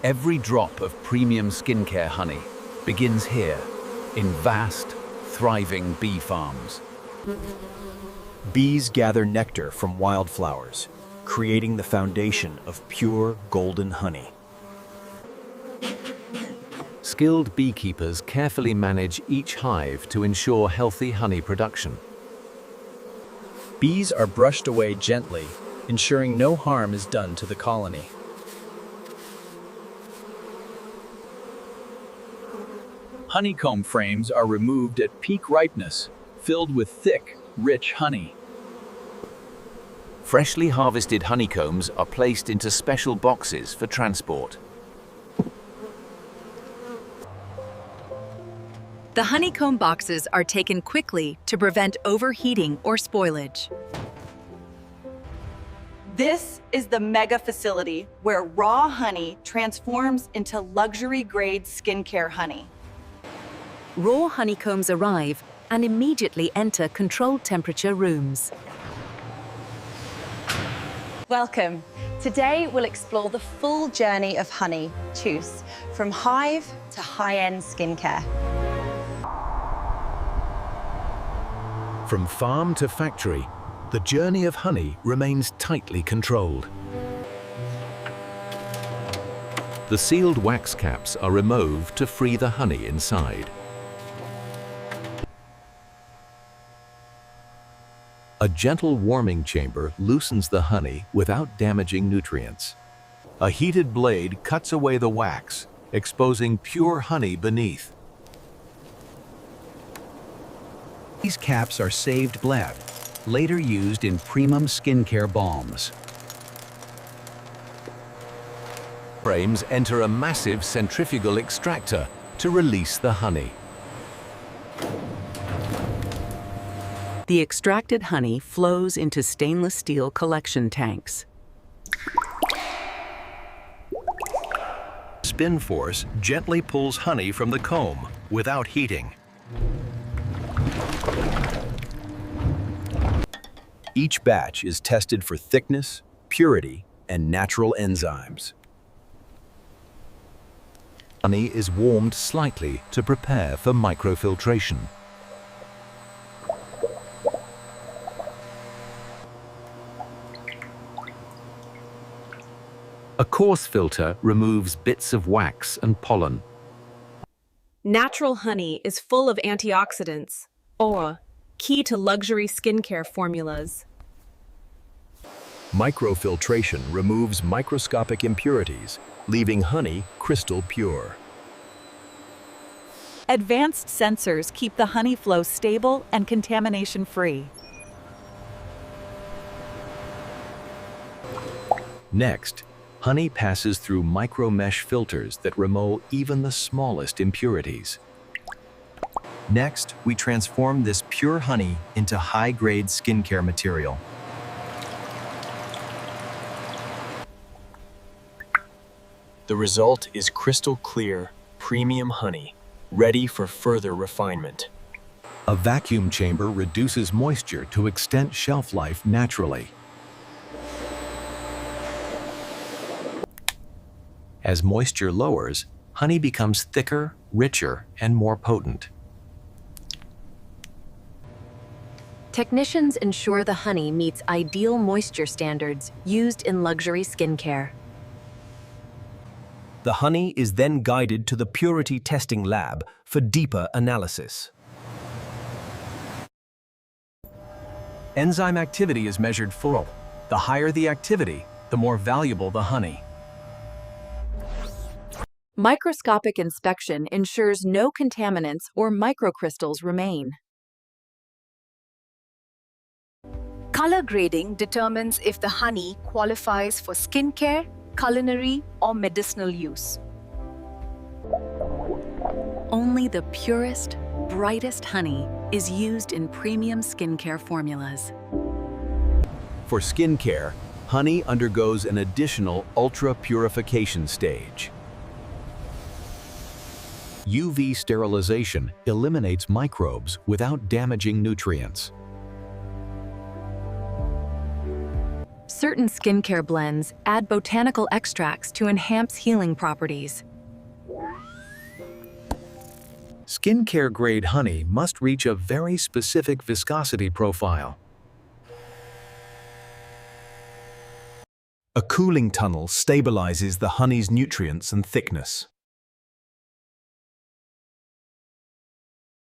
Every drop of premium skincare honey begins here, in vast, thriving bee farms. Bees gather nectar from wildflowers, creating the foundation of pure golden honey. Skilled beekeepers carefully manage each hive to ensure healthy honey production. Bees are brushed away gently, ensuring no harm is done to the colony. Honeycomb frames are removed at peak ripeness, filled with thick, rich honey. Freshly harvested honeycombs are placed into special boxes for transport. The honeycomb boxes are taken quickly to prevent overheating or spoilage. This is the mega facility where raw honey transforms into luxury-grade skincare honey. Raw honeycombs arrive and immediately enter controlled temperature rooms. Welcome. Today we'll explore the full journey of honey, choose, from hive to high-end skincare. From farm to factory, the journey of honey remains tightly controlled. The sealed wax caps are removed to free the honey inside. A gentle warming chamber loosens the honey without damaging nutrients. A heated blade cuts away the wax, exposing pure honey beneath. These caps are saved bleb, later used in premium skincare balms. Frames enter a massive centrifugal extractor to release the honey. The extracted honey flows into stainless steel collection tanks. Spin force gently pulls honey from the comb without heating. Each batch is tested for thickness, purity, and natural enzymes. Honey is warmed slightly to prepare for micro-filtration. A coarse filter removes bits of wax and pollen. Natural honey is full of antioxidants, or key to luxury skincare formulas. Micro-filtration removes microscopic impurities, leaving honey crystal pure. Advanced sensors keep the honey flow stable and contamination-free. Next, honey passes through micro-mesh filters that remove even the smallest impurities. Next, we transform this pure honey into high-grade skincare material. The result is crystal clear, premium honey, ready for further refinement. A vacuum chamber reduces moisture to extend shelf life naturally. As moisture lowers, honey becomes thicker, richer, and more potent. Technicians ensure the honey meets ideal moisture standards used in luxury skincare. The honey is then guided to the purity testing lab for deeper analysis. Enzyme activity is measured full. The higher the activity, the more valuable the honey. Microscopic inspection ensures no contaminants or microcrystals remain. Color grading determines if the honey qualifies for skincare, culinary, or medicinal use. Only the purest, brightest honey is used in premium skincare formulas. For skincare, honey undergoes an additional ultra-purification stage. UV sterilization eliminates microbes without damaging nutrients. Certain skincare blends add botanical extracts to enhance healing properties. Skincare-grade honey must reach a very specific viscosity profile. A cooling tunnel stabilizes the honey's nutrients and thickness.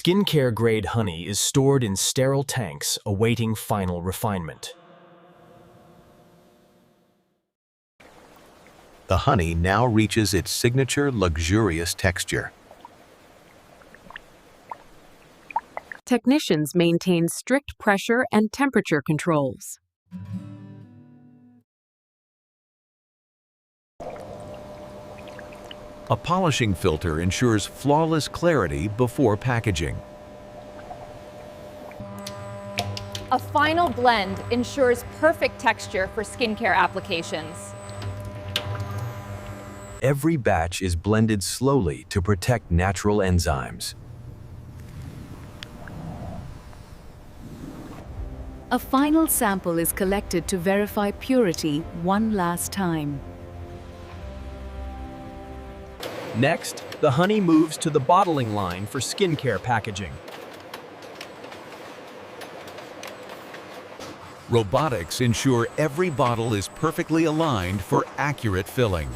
Skincare-grade honey is stored in sterile tanks awaiting final refinement. The honey now reaches its signature luxurious texture. Technicians maintain strict pressure and temperature controls. A polishing filter ensures flawless clarity before packaging. A final blend ensures perfect texture for skincare applications. Every batch is blended slowly to protect natural enzymes. A final sample is collected to verify purity one last time. Next, the honey moves to the bottling line for skincare packaging. Robotics ensure every bottle is perfectly aligned for accurate filling.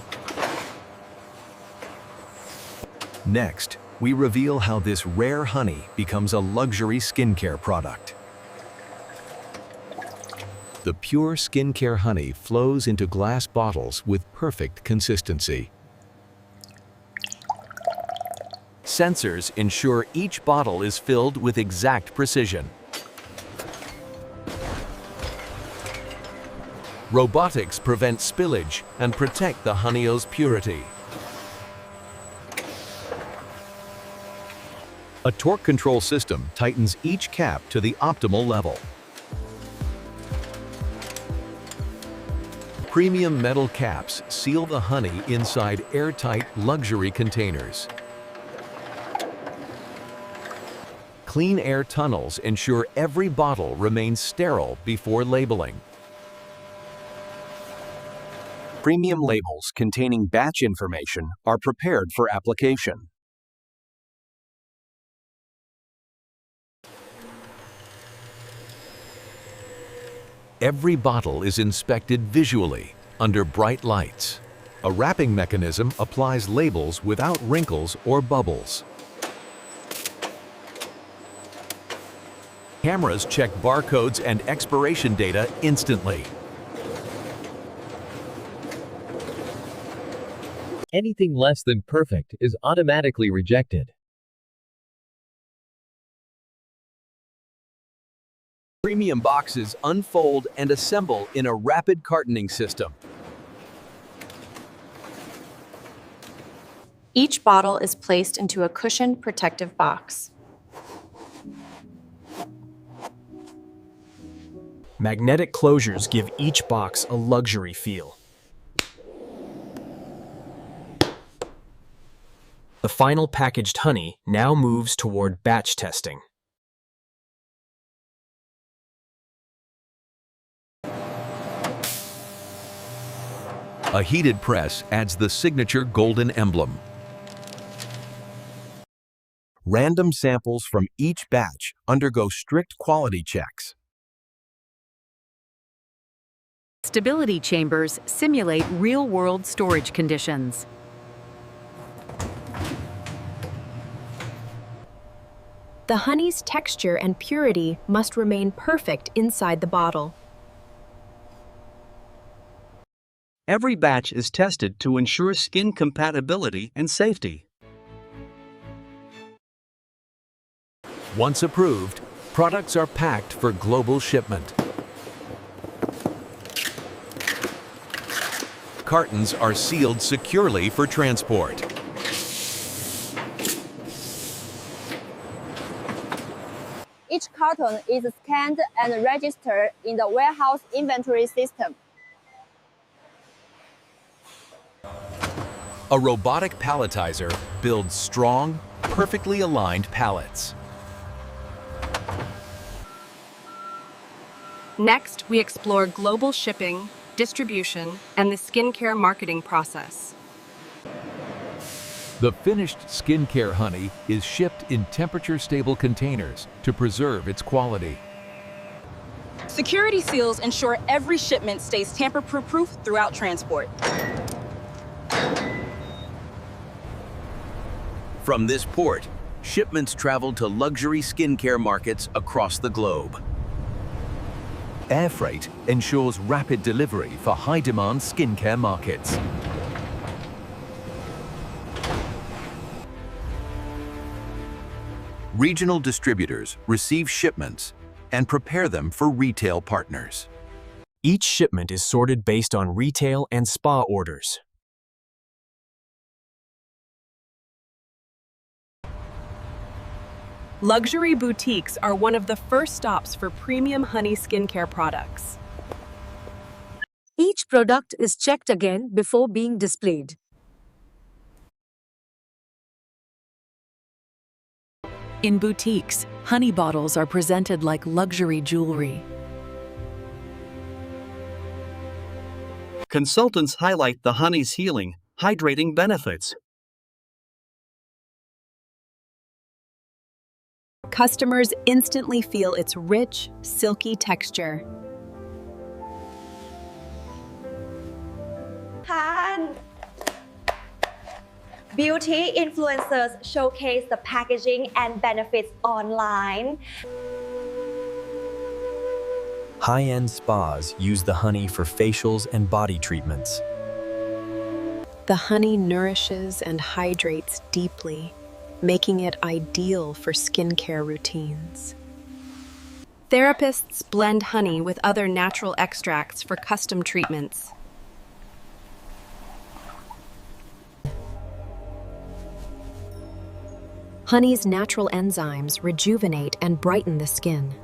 Next, we reveal how this rare honey becomes a luxury skincare product. The pure skincare honey flows into glass bottles with perfect consistency. Sensors ensure each bottle is filled with exact precision. Robotics prevent spillage and protect the honey's purity. A torque control system tightens each cap to the optimal level. Premium metal caps seal the honey inside airtight luxury containers. Clean air tunnels ensure every bottle remains sterile before labeling. Premium labels containing batch information are prepared for application. Every bottle is inspected visually under bright lights. A wrapping mechanism applies labels without wrinkles or bubbles. Cameras check barcodes and expiration data instantly. Anything less than perfect is automatically rejected. Premium boxes unfold and assemble in a rapid cartoning system. Each bottle is placed into a cushioned protective box. Magnetic closures give each box a luxury feel. The final packaged honey now moves toward batch testing. A heated press adds the signature golden emblem. Random samples from each batch undergo strict quality checks. Stability chambers simulate real-world storage conditions. The honey's texture and purity must remain perfect inside the bottle. Every batch is tested to ensure skin compatibility and safety. Once approved, products are packed for global shipment. Cartons are sealed securely for transport. Each carton is scanned and registered in the warehouse inventory system. A robotic palletizer builds strong, perfectly aligned pallets. Next, we explore global shipping distribution, and the skincare marketing process. The finished skincare honey is shipped in temperature-stable containers to preserve its quality. Security seals ensure every shipment stays tamper-proof throughout transport. From this port, shipments travel to luxury skincare markets across the globe. Air freight ensures rapid delivery for high-demand skincare markets. Regional distributors receive shipments and prepare them for retail partners. Each shipment is sorted based on retail and spa orders. Luxury boutiques are one of the first stops for premium honey skincare products. Each product is checked again before being displayed. In boutiques, honey bottles are presented like luxury jewelry. Consultants highlight the honey's healing, hydrating benefits. Customers instantly feel its rich, silky texture. Beauty influencers showcase the packaging and benefits online. High-end spas use the honey for facials and body treatments. The honey nourishes and hydrates deeply, making it ideal for skincare routines. Therapists blend honey with other natural extracts for custom treatments. Honey's natural enzymes rejuvenate and brighten the skin.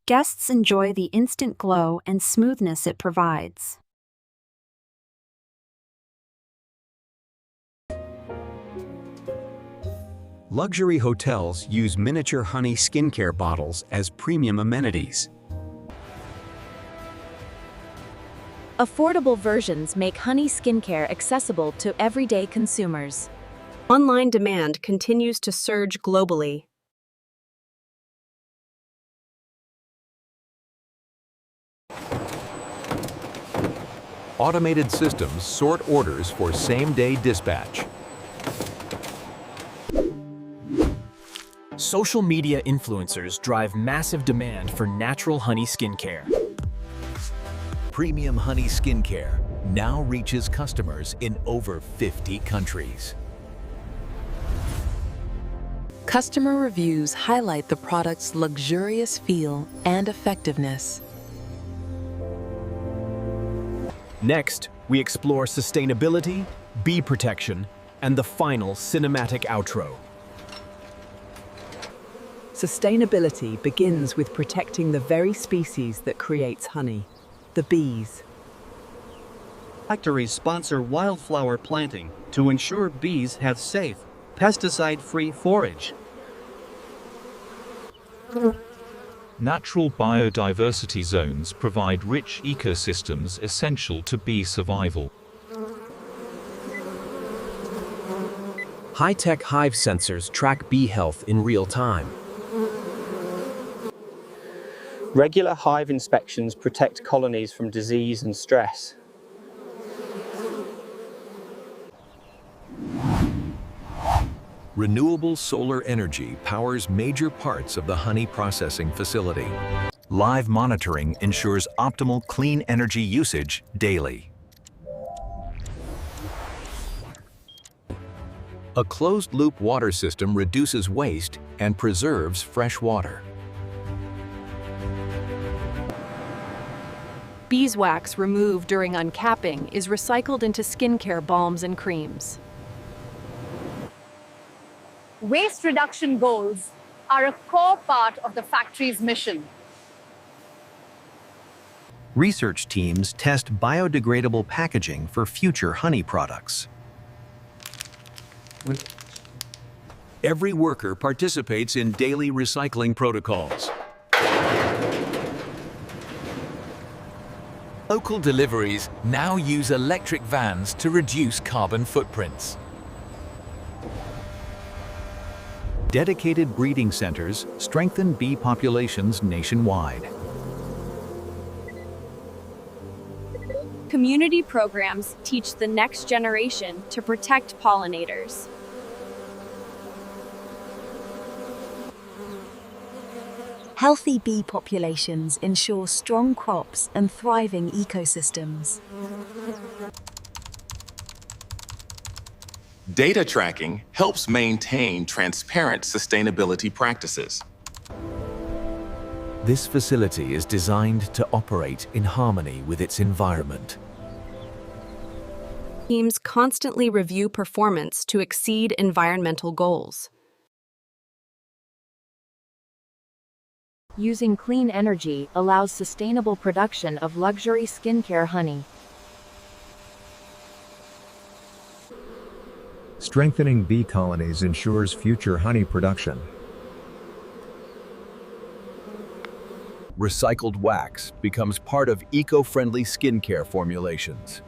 Guests enjoy the instant glow and smoothness it provides. Luxury hotels use miniature honey skincare bottles as premium amenities. Affordable versions make honey skincare accessible to everyday consumers. Online demand continues to surge globally. Automated systems sort orders for same-day dispatch. Social media influencers drive massive demand for natural honey skincare. Premium honey skincare now reaches customers in over 50 countries. Customer reviews highlight the product's luxurious feel and effectiveness. Next, we explore sustainability, bee protection, and the final cinematic outro. Sustainability begins with protecting the very species that creates honey, the bees. Factories sponsor wildflower planting to ensure bees have safe, pesticide-free forage. Natural biodiversity zones provide rich ecosystems essential to bee survival. High-tech hive sensors track bee health in real time. Regular hive inspections protect colonies from disease and stress. Renewable solar energy powers major parts of the honey processing facility. Live monitoring ensures optimal clean energy usage daily. A closed-loop water system reduces waste and preserves fresh water. Beeswax removed during uncapping is recycled into skincare balms and creams. Waste reduction goals are a core part of the factory's mission. Research teams test biodegradable packaging for future honey products. Every worker participates in daily recycling protocols. Local deliveries now use electric vans to reduce carbon footprints. Dedicated breeding centers strengthen bee populations nationwide. Community programs teach the next generation to protect pollinators. Healthy bee populations ensure strong crops and thriving ecosystems. Data tracking helps maintain transparent sustainability practices. This facility is designed to operate in harmony with its environment. Teams constantly review performance to exceed environmental goals. Using clean energy allows sustainable production of luxury skincare honey. Strengthening bee colonies ensures future honey production. Recycled wax becomes part of eco-friendly skincare formulations.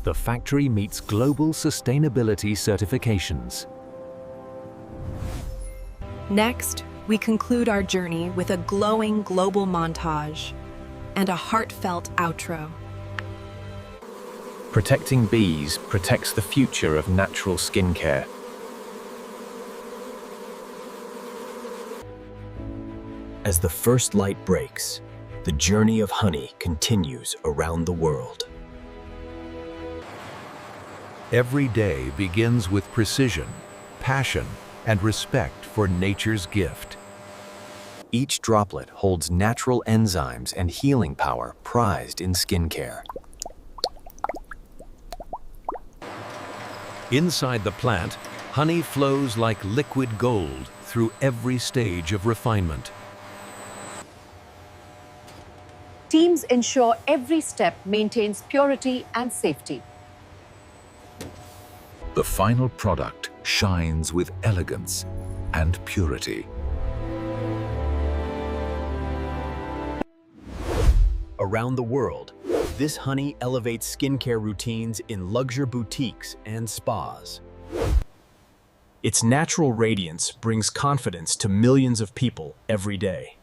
The factory meets global sustainability certifications. Next, we conclude our journey with a glowing global montage and a heartfelt outro. Protecting bees protects the future of natural skincare. As the first light breaks, the journey of honey continues around the world. Every day begins with precision, passion, and respect for nature's gift. Each droplet holds natural enzymes and healing power prized in skincare. Inside the plant, honey flows like liquid gold through every stage of refinement. Teams ensure every step maintains purity and safety. The final product shines with elegance and purity. Around the world, this honey elevates skincare routines in luxury boutiques and spas. Its natural radiance brings confidence to millions of people every day.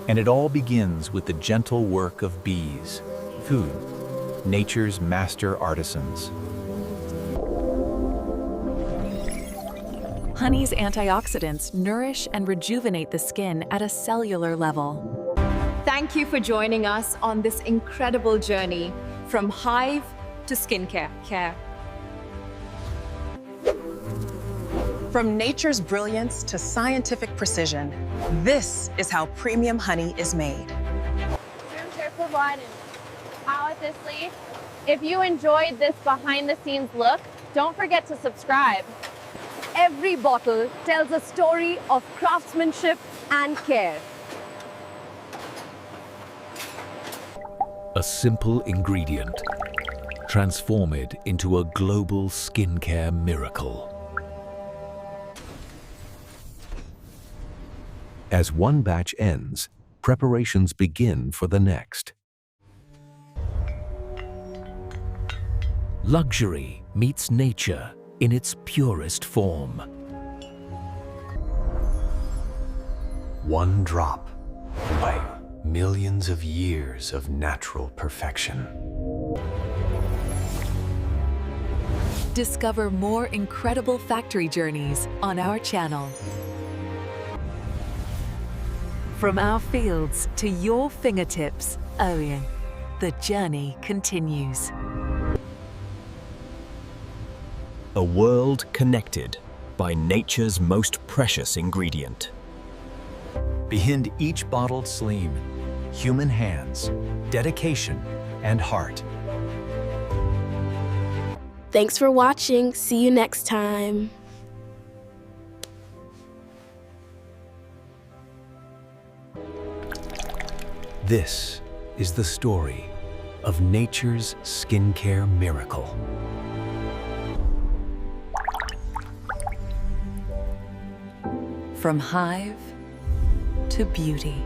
And it all begins with the gentle work of bees, food, nature's master artisans. Honey's antioxidants nourish and rejuvenate the skin at a cellular level. Thank you for joining us on this incredible journey from hive to skincare care. From nature's brilliance to scientific precision, this is how premium honey is made. Room care provided. Honestly, if you enjoyed this behind-the-scenes look, don't forget to subscribe. Every bottle tells a story of craftsmanship and care. A simple ingredient, transformed into a global skincare miracle. As one batch ends, preparations begin for the next. Luxury meets nature in its purest form. One drop by millions of years of natural perfection. Discover more incredible factory journeys on our channel. From our fields to your fingertips, Owen, the journey continues. A world connected by nature's most precious ingredient. Behind each bottled sleeve, human hands, dedication, and heart. Thanks for watching. See you next time. This is the story of nature's skincare miracle. From hive to beauty.